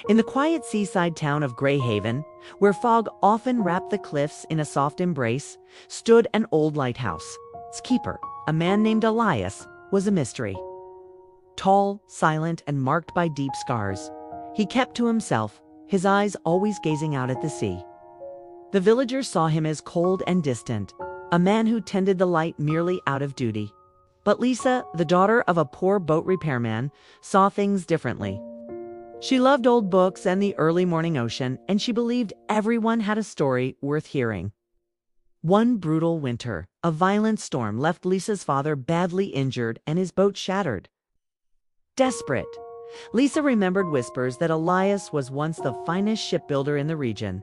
In the quiet seaside town of Greyhaven, where fog often wrapped the cliffs in a soft embrace, stood an old lighthouse. Its keeper, a man named Elias, was a mystery. Tall, silent, and marked by deep scars, he kept to himself, his eyes always gazing out at the sea. The villagers saw him as cold and distant, a man who tended the light merely out of duty. But Lisa, the daughter of a poor boat repairman, saw things differently. She loved old books and the early morning ocean, and she believed everyone had a story worth hearing. One brutal winter, a violent storm left Lisa's father badly injured and his boat shattered. Desperate, Lisa remembered whispers that Elias was once the finest shipbuilder in the region.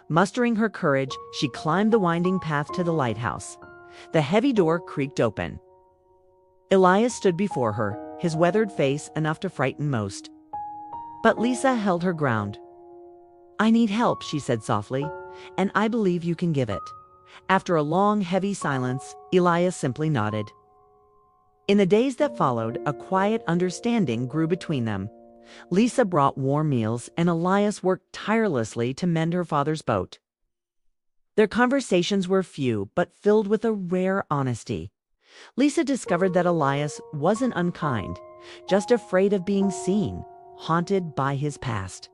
Mustering her courage, she climbed the winding path to the lighthouse. The heavy door creaked open. Elias stood before her, his weathered face enough to frighten most. But Lisa held her ground. "I need help," she said softly, "and I believe you can give it." After a long, heavy silence, Elias simply nodded. In the days that followed, a quiet understanding grew between them. Lisa brought warm meals, and Elias worked tirelessly to mend her father's boat. Their conversations were few, but filled with a rare honesty. Lisa discovered that Elias wasn't unkind, just afraid of being seen, haunted by his past.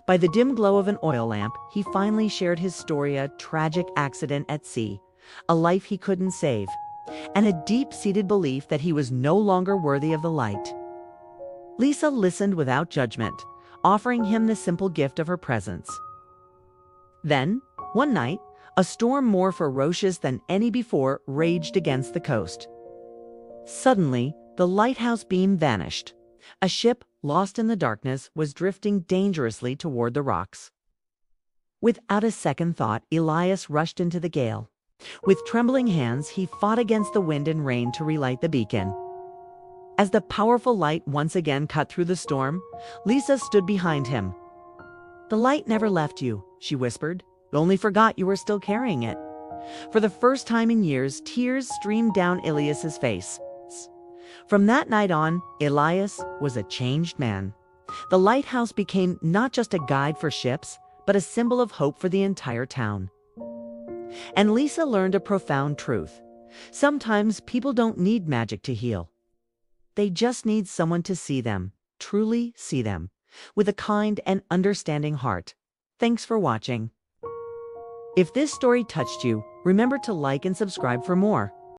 By the dim glow of an oil lamp, he finally shared his story: a tragic accident at sea, a life he couldn't save, and a deep-seated belief that he was no longer worthy of the light. Lisa listened without judgment, offering him the simple gift of her presence. Then, one night, a storm more ferocious than any before raged against the coast. Suddenly, the lighthouse beam vanished. A ship, lost in the darkness, was drifting dangerously toward the rocks. Without a second thought, Elias rushed into the gale. With trembling hands, he fought against the wind and rain to relight the beacon. As the powerful light once again cut through the storm, Lisa stood behind him. "The light never left you," she whispered. "You only forgot you were still carrying it." For the first time in years, tears streamed down Elias's face. From that night on, Elias was a changed man. The lighthouse became not just a guide for ships, but a symbol of hope for the entire town. And Lisa learned a profound truth. Sometimes people don't need magic to heal. They just need someone to see them, truly see them, with a kind and understanding heart. Thanks for watching. If this story touched you, remember to like and subscribe for more.